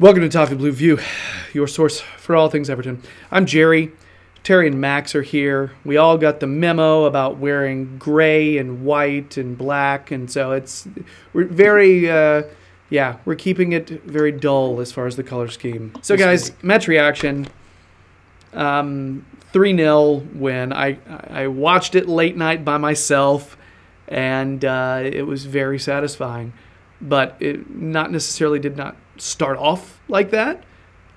Welcome to Toffee Blue View, your source for all things Everton. I'm Gerry. Terry and Max are here. We all got the memo about wearing gray and white and black, and so we're very, we're keeping it very dull as far as the color scheme. So guys, match reaction, 3-0 win. I watched it late night by myself, and it was very satisfying, but it did not start off like that.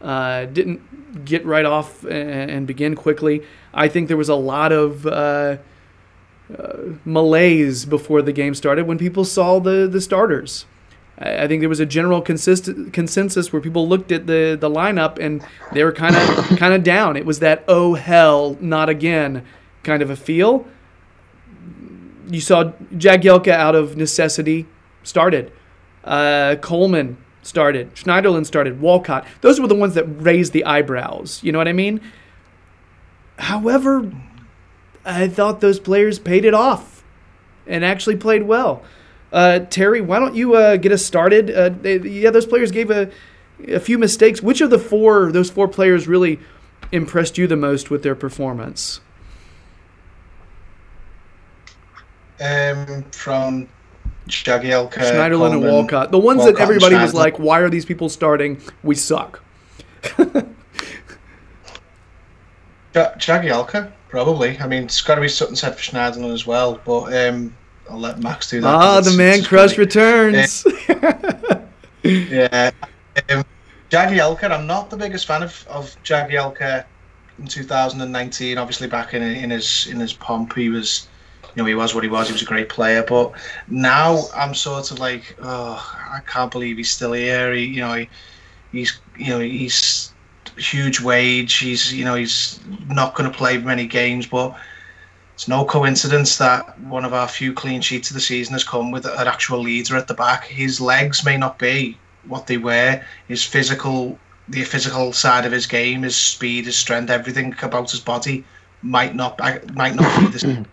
Didn't get right off and begin quickly. I think there was a lot of malaise before the game started when people saw the starters. I think there was a general consensus where people looked at the lineup and they were kind of down. It was that oh hell, not again kind of a feel. You saw Jagielka out of necessity started. Coleman started. Schneiderlin started. Walcott. Those were the ones that raised the eyebrows. You know what I mean? However, I thought those players paid it off and actually played well. Terry, why don't you get us started? Those players gave a few mistakes. Which of those four players really impressed you the most with their performance? From Jagielka, Schneiderlin, Coleman, and Walcott. The ones that everybody was like, why are these people starting? We suck. Jagielka, probably. I mean, it's got to be something said for Schneiderlin as well, but I'll let Max do that. The man crush returns. Jagielka, I'm not the biggest fan of Jagielka in 2019. Obviously, back in his pomp, he was... he was what he was. He was a great player, but now I'm sort of like, I can't believe he's still here. He's huge wage. He's not going to play many games, but it's no coincidence that one of our few clean sheets of the season has come with an actual leader at the back. His legs may not be what they were. The physical side of his game, his speed, his strength, everything about his body might not be the same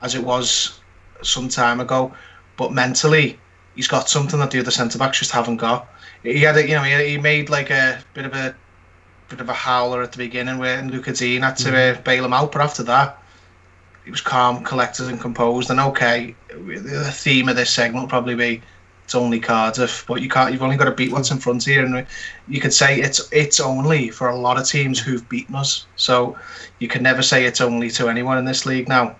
as it was some time ago, but mentally he's got something that the other centre backs just haven't got. He made like a bit of a howler at the beginning where Luca Dean had to bail him out, but after that he was calm, collected, and composed. And okay, the theme of this segment will probably be it's only Cardiff, but you've only got to beat what's in front of you, and you could say it's only for a lot of teams who've beaten us. So you can never say it's only to anyone in this league now.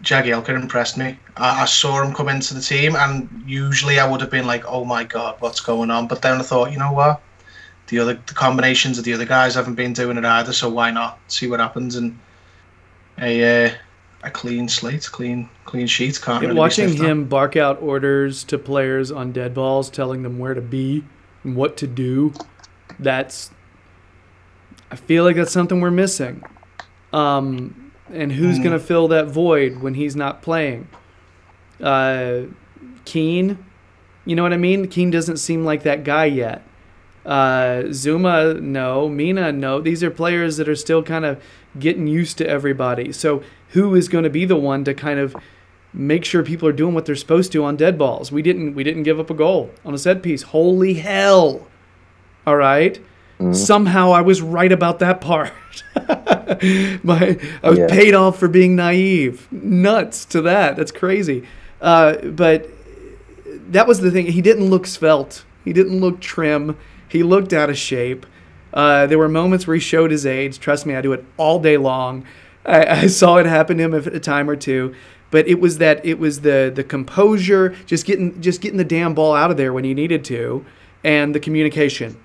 Jagielka impressed me. I saw him come into the team, and usually I would have been like, "Oh my God, what's going on?" But then I thought, you know what? The combinations of the other guys haven't been doing it either, so why not see what happens? And a clean slate, clean sheet. Can't really watching him bark out orders to players on dead balls, telling them where to be and what to do. I feel like that's something we're missing. And who's going to fill that void when he's not playing? Keane, you know what I mean? Keane doesn't seem like that guy yet. Zuma, no. Mina, no. These are players that are still kind of getting used to everybody. So who is going to be the one to kind of make sure people are doing what they're supposed to on dead balls? We didn't give up a goal on a set piece. Holy hell. All right? Somehow I was right about that part. I was paid off for being naive. Nuts to that. That's crazy. But that was the thing. He didn't look svelte. He didn't look trim. He looked out of shape. There were moments where he showed his age. Trust me, I do it all day long. I saw it happen to him a time or two. But it was the composure, just getting the damn ball out of there when he needed to, and the communication.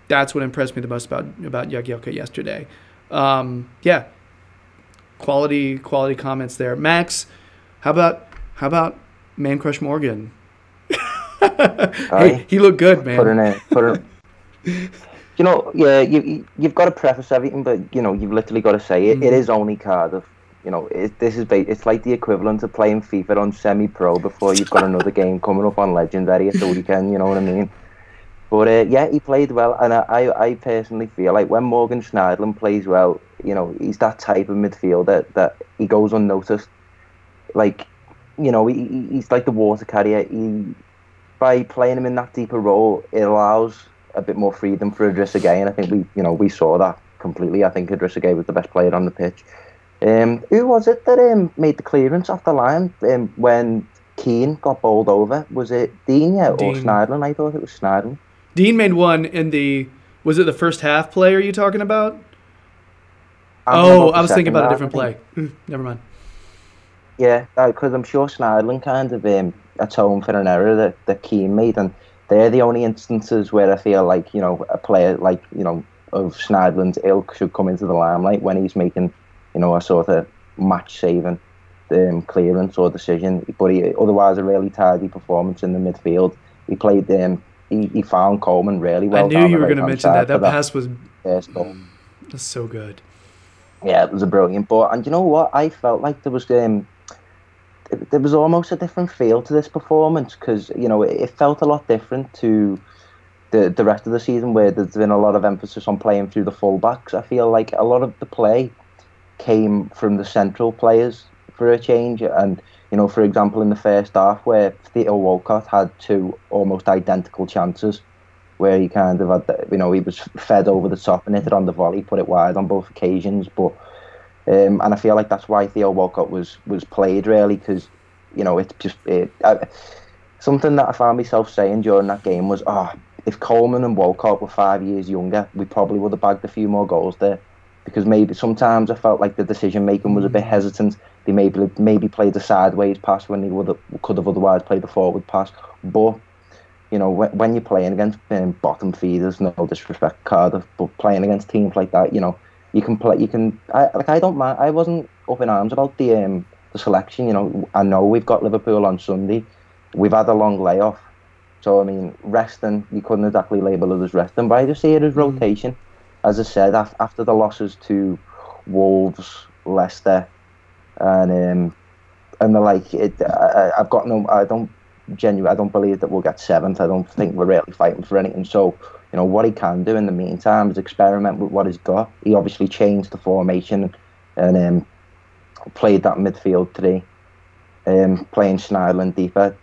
That's what impressed me the most about Jagielka yesterday. Quality comments there. Max, how about Man Crush Morgan? Hey, he looked good, man. You've got to preface everything, but you've literally got to say it. It is only Cardiff. It's like the equivalent of playing FIFA on semi-pro before you've got another game coming up on Legendary at the weekend. You know what I mean? But he played well, and I personally feel like when Morgan Schneiderlin plays well, he's that type of midfielder that he goes unnoticed. Like, he's like the water carrier. By playing him in that deeper role, it allows a bit more freedom for Idrissa Gueye, and I think we saw that completely. I think Idrissa Gueye was the best player on the pitch. Who was it that made the clearance off the line when Keane got bowled over? Was it Dean or Schneiderlin? I thought it was Schneiderlin. Dean made one in the... Was it the first half play are you talking about? I was thinking about a different play. Never mind. Yeah, because I'm sure Schneiderlin kind of atoned for an error that Keane made, and they're the only instances where I feel like, a player like, of Schneiderlin's ilk should come into the limelight when he's making, a sort of match-saving clearance or decision. But otherwise a really tidy performance in the midfield. He played he found Coleman really well. I knew you were going to mention that. That pass was that's so good. Yeah, it was a brilliant ball. And you know what? I felt like there was almost a different feel to this performance because, it felt a lot different to the rest of the season where there's been a lot of emphasis on playing through the fullbacks. I feel like a lot of the play came from the central players for a change. And, for example, in the first half where Theo Walcott had two almost identical chances where he kind of had, he was fed over the top and hit it on the volley, put it wide on both occasions. But and I feel like that's why Theo Walcott was played really, because it's just something that I found myself saying during that game was, if Coleman and Walcott were 5 years younger, we probably would have bagged a few more goals there, because maybe sometimes I felt like the decision making was a bit hesitant. They maybe played a sideways pass when they could have otherwise played a forward pass, but. When you're playing against bottom feeders, no disrespect, Cardiff, but playing against teams like that, you can play. I don't mind. I wasn't up in arms about the selection. I know we've got Liverpool on Sunday. We've had a long layoff, so I mean, resting. You couldn't exactly label it as resting, but I just see it as rotation. As I said, after the losses to Wolves, Leicester, and the like, I don't believe that we'll get seventh. I don't think we're really fighting for anything. So, what he can do in the meantime is experiment with what he's got. He obviously changed the formation and played that midfield three, playing Schneiderlin deeper.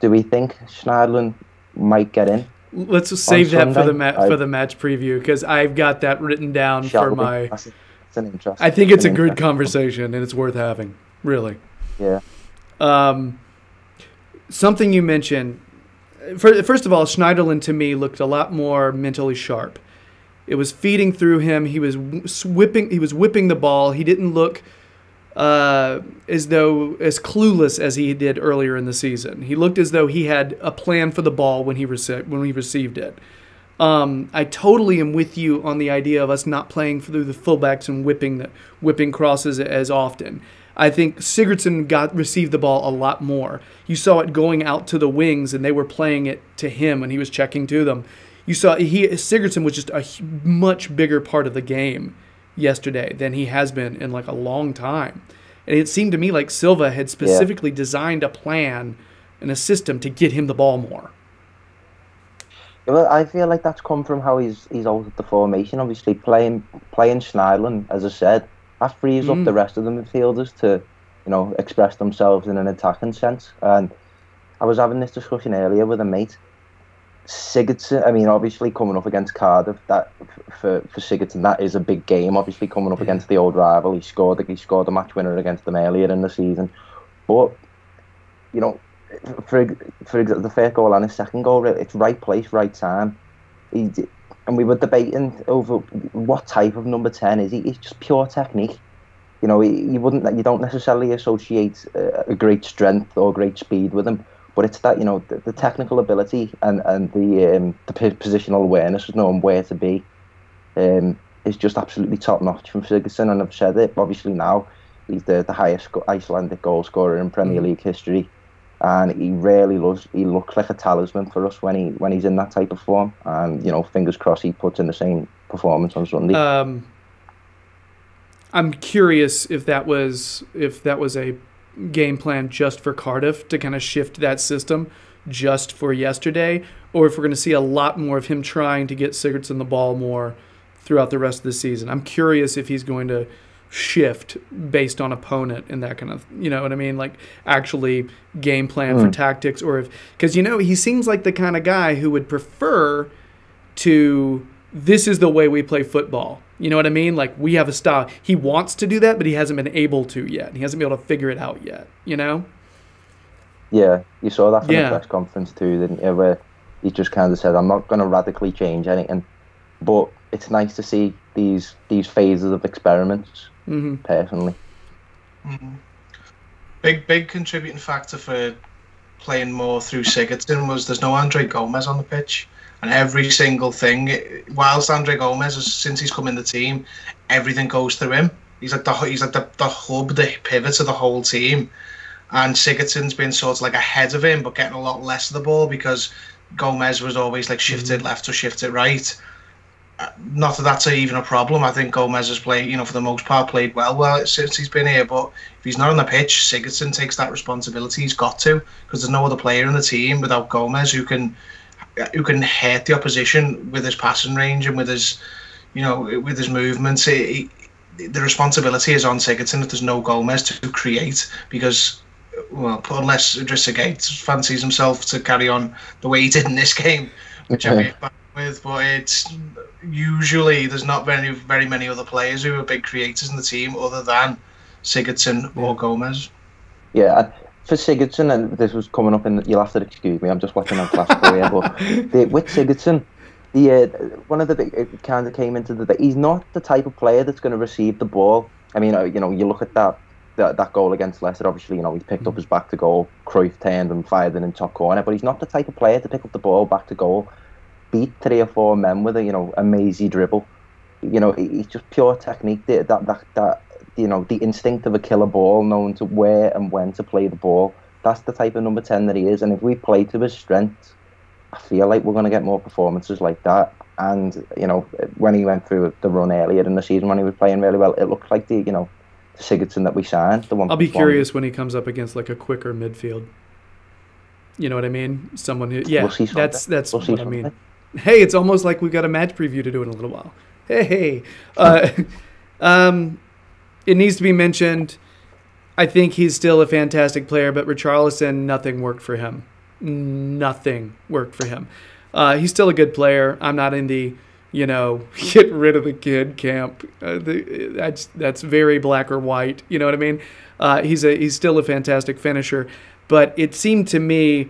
Do we think Schneiderlin might get in? Let's just save that for the match preview, because I've got that written down for my... That's an interesting... I think it's a good conversation, and it's worth having, really. Yeah. Something you mentioned, first of all, Schneiderlin to me looked a lot more mentally sharp. It was feeding through him. He was whipping the ball. He didn't look as clueless as he did earlier in the season. He looked as though he had a plan for the ball when he received it. I totally am with you on the idea of us not playing through the fullbacks and whipping crosses as often. I think Sigurdsson received the ball a lot more. You saw it going out to the wings, and they were playing it to him when he was checking to them. You saw Sigurdsson was just a much bigger part of the game yesterday than he has been in like a long time. And it seemed to me like Silva had specifically designed a plan and a system to get him the ball more. Well, I feel like that's come from how he's altered the formation. Obviously, playing Schneiderlin, as I said, that frees up the rest of the midfielders to, express themselves in an attacking sense. And I was having this discussion earlier with a mate. Sigurdsson, I mean, obviously coming up against Cardiff, that for Sigurdsson, that is a big game. Obviously coming up against the old rival, he scored a match winner against them earlier in the season. But for the first goal and his second goal, it's right place, right time. And we were debating over what type of number 10 is he. It's just pure technique. You don't necessarily associate a great strength or great speed with him, but it's that the technical ability and the positional awareness of knowing where to be is just absolutely top notch from Sigurdsson. And I've said it. Obviously now he's the highest Icelandic goal scorer in Premier League history. And he looks like a talisman for us when he's in that type of form. And fingers crossed he puts in the same performance on Sunday. I'm curious if that was a game plan just for Cardiff to kind of shift that system just for yesterday, or if we're going to see a lot more of him trying to get Sigurdsson the ball more throughout the rest of the season. I'm curious if he's going to shift based on opponent and that kind of, what I mean, like actually game plan for tactics, or because he seems like the kind of guy who would prefer to this is the way we play football. You know what I mean? Like, we have a style. He wants to do that, but he hasn't been able to yet. He hasn't been able to figure it out yet, you know? Yeah, you saw that from the press conference too, didn't you? Where he just kind of said, "I'm not going to radically change anything," but it's nice to see these phases of experiments. Personally, big contributing factor for playing more through Sigurdsson was there's no Andre Gomez on the pitch, and every single thing, whilst Andre Gomez, since he's come in the team, everything goes through him. He's like the hub, the pivot of the whole team. And Sigurdsson's been sort of like ahead of him, but getting a lot less of the ball because Gomez was always like shifted left or shifted right. Not that that's even a problem. I think Gomez has played, for the most part, played well since he's been here. But if he's not on the pitch, Sigurdsson takes that responsibility. He's got to, because there's no other player in the team without Gomez who can hurt the opposition with his passing range and with his, with his movements. The responsibility is on Sigurdsson if there's no Gomez to create, because. Well, unless Idrissa Gueye fancies himself to carry on the way he did in this game, which I'm fine with. But it's usually there's not very many other players who are big creators in the team other than Sigurdsson or Gomez. Yeah, for Sigurdsson, and this was coming up you'll have to excuse me, I'm just watching on Flash for you, but with Sigurdsson, one of the big, it kind of came into the, he's not the type of player that's going to receive the ball. I mean, you look at that goal against Leicester, obviously, he picked up his back to goal, Cruyff turned and fired it in top corner, but he's not the type of player to pick up the ball back to goal, beat 3 or 4 men with a mazy dribble. He's just pure technique, that the instinct of a killer ball, knowing to where and when to play the ball. That's the type of number 10 that he is, and if we play to his strengths, I feel like we're going to get more performances like that. And, when he went through the run earlier in the season when he was playing really well, it looked like the Sigurdsson that we signed. I'll be curious when he comes up against like a quicker midfield. You know what I mean? Someone who, that's what I mean. Hey, it's almost like we've got a match preview to do in a little while. Hey. It needs to be mentioned, I think he's still a fantastic player, but Richarlison, nothing worked for him. Nothing worked for him. He's still a good player. I'm not in the get rid of the kid camp. That's very black or white. You know what I mean? He's still a fantastic finisher. But it seemed to me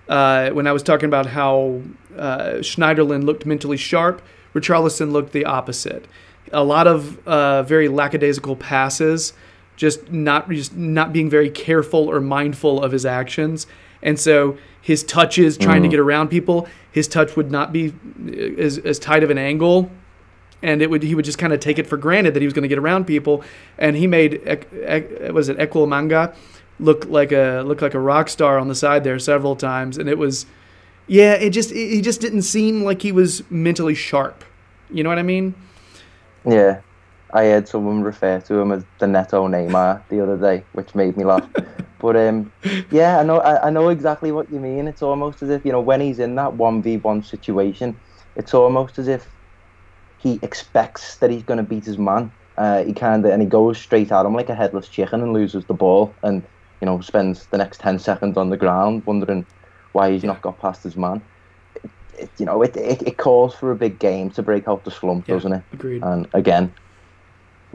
when I was talking about how Schneiderlin looked mentally sharp, Richarlison looked the opposite. A lot of very lackadaisical passes, just not being very careful or mindful of his actions. And so his touches, trying to get around people, his touch would not be as tight of an angle, and he would just kind of take it for granted that he was going to get around people. And he made Ekwilmanga look like a rock star on the side there several times, and it was, he just didn't seem like he was mentally sharp. You know what I mean? Yeah. I heard someone refer to him as the Neto Neymar the other day, which made me laugh. But I know exactly what you mean. It's almost as if, when he's in that 1v1 situation, it's almost as if he expects that he's going to beat his man. He goes straight at him like a headless chicken and loses the ball, and spends the next 10 seconds on the ground wondering why he's not got past his man. It calls for a big game to break out the slump, doesn't it? Agreed. And again,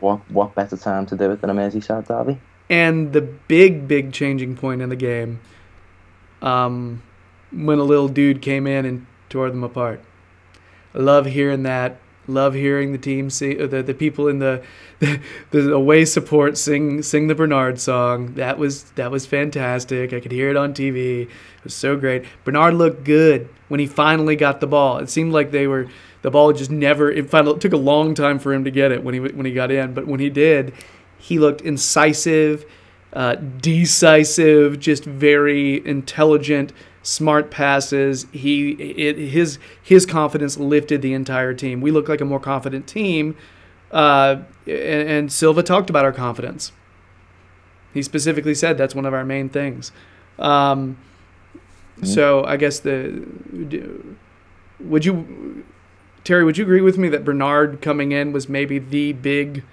what better time to do it than a Merseyside derby? And the big changing point in the game, when a little dude came in and tore them apart. I love hearing that. Love hearing the team the people in the away support sing the Bernard song. That was fantastic. I could hear it on TV. It was so great. Bernard looked good when he finally got the ball. It seemed like the ball just never. It took a long time for him to get it when he got in, but when he did, he looked incisive, decisive, just very intelligent, smart passes. His confidence lifted the entire team. We looked like a more confident team, and Silva talked about our confidence. He specifically said that's one of our main things. So I guess Terry, would you agree with me that Bernard coming in was maybe the big?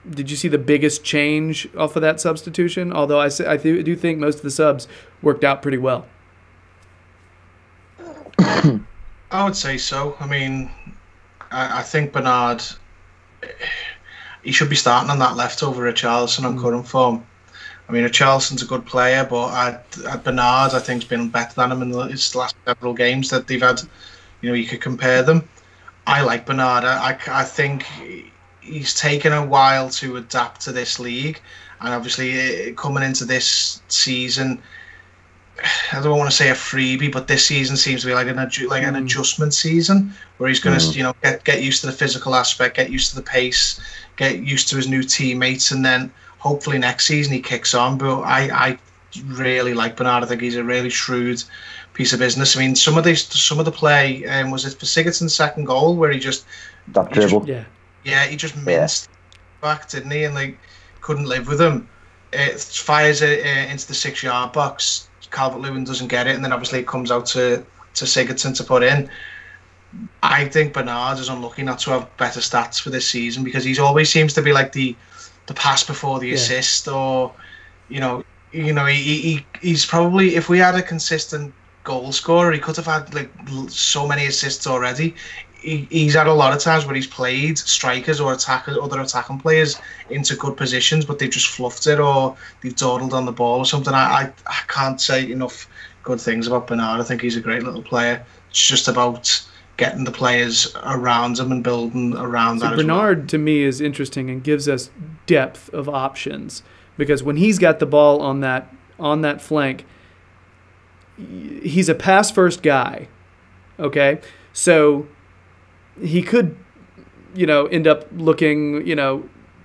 Did you see the biggest change off of that substitution? Although I do think most of the subs worked out pretty well. I would say so. I mean, I think Bernard, he should be starting on that left over Richarlison on current form. I mean, Richarlison's a good player, but Bernard, I think, has been better than him in his last several games that they've had. You could compare them. I like Bernard. I think he's taken a while to adapt to this league, and obviously coming into this season, I don't want to say a freebie, but this season seems to be like an adjustment season where he's going to get used to the physical aspect, get used to the pace, get used to his new teammates, and then hopefully next season he kicks on. But I really like Bernard. I think he's a really shrewd piece of business. I mean, some of the play was it for Sigurdsson's second goal where he just dribble. He just minced back, didn't he? And couldn't live with him. It fires it into the 6-yard box. Calvert-Lewin doesn't get it, and then obviously it comes out to Sigurdsson to put in. I think Bernard is unlucky not to have better stats for this season because he's always seems to be like the pass before the assist, or he's probably, if we had a consistent goal scorer, he could have had so many assists already. He's had a lot of times where he's played strikers or other attacking players into good positions, but they've just fluffed it or they've dawdled on the ball or something. I can't say enough good things about Bernard. I think he's a great little player. It's just about getting the players around him and building around that. Bernard, to me, is interesting and gives us depth of options because when he's got the ball on that flank, he's a pass-first guy. Okay, so he could, end up looking,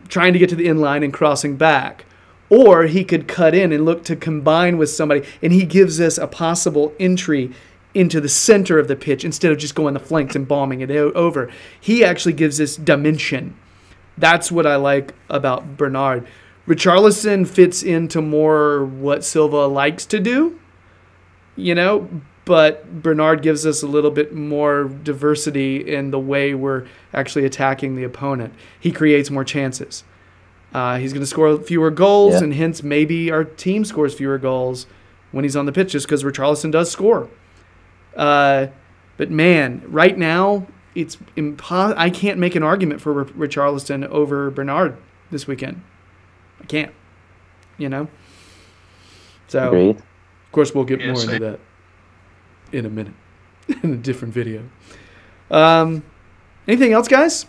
trying to get to the inline and crossing back. Or he could cut in and look to combine with somebody, and he gives us a possible entry into the center of the pitch instead of just going the flanks and bombing it over. He actually gives us dimension. That's what I like about Bernard. Richarlison fits into more what Silva likes to do, but Bernard gives us a little bit more diversity in the way we're actually attacking the opponent. He creates more chances. He's going to score fewer goals, and hence maybe our team scores fewer goals when he's on the pitch just because Richarlison does score. But, man, right now, it's I can't make an argument for Richarlison over Bernard this weekend. I can't, So, Agreed. Of course, we'll get more into that in a minute in a different video. Anything else, guys,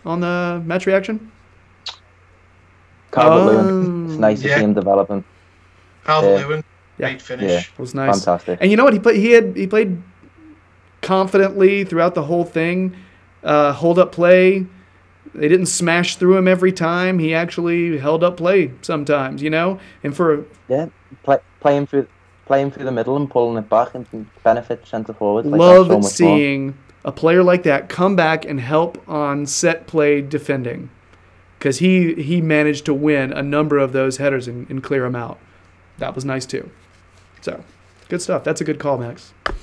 on the match reaction? Calvert-Lewin. It's nice to see him developing. Calvert-Lewin, great finish. Yeah, it was nice. Fantastic. And you know what? He played confidently throughout the whole thing. Hold up play. They didn't smash through him every time. He actually held up play sometimes, And for playing through the middle and pulling it back and benefit centre forward. Love seeing a player like that come back and help on set play defending, because he managed to win a number of those headers and clear them out. That was nice too. So good stuff. That's a good call, Max. All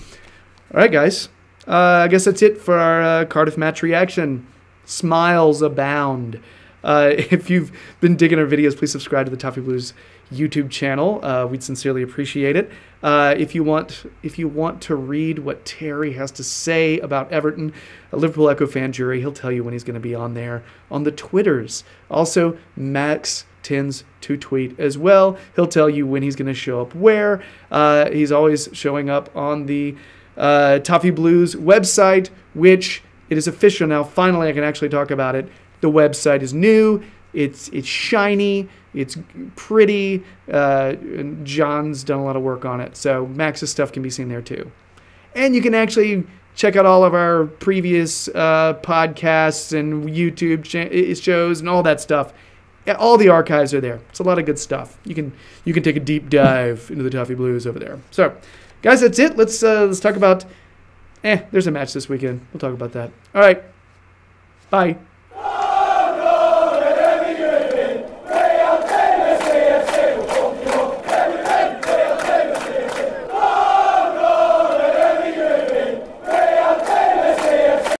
right, guys. I guess that's it for our Cardiff match reaction. Smiles abound. If you've been digging our videos, please subscribe to the Toffee Blues YouTube channel. We'd sincerely appreciate it. If you want to read what Terry has to say about Everton, a Liverpool Echo fan, Gerry, he'll tell you when he's going to be on there on the Twitters. Also, Max tends to tweet as well. He'll tell you when he's going to show up where. He's always showing up on the Toffee Blues website, which it is official now. Finally, I can actually talk about it. The website is new. It's shiny. It's pretty. And John's done a lot of work on it. So Max's stuff can be seen there too. And you can actually check out all of our previous podcasts and YouTube shows and all that stuff. All the archives are there. It's a lot of good stuff. You can take a deep dive into the Toffee Blues over there. So, guys, that's it. Let's talk about. There's a match this weekend. We'll talk about that. All right. Bye.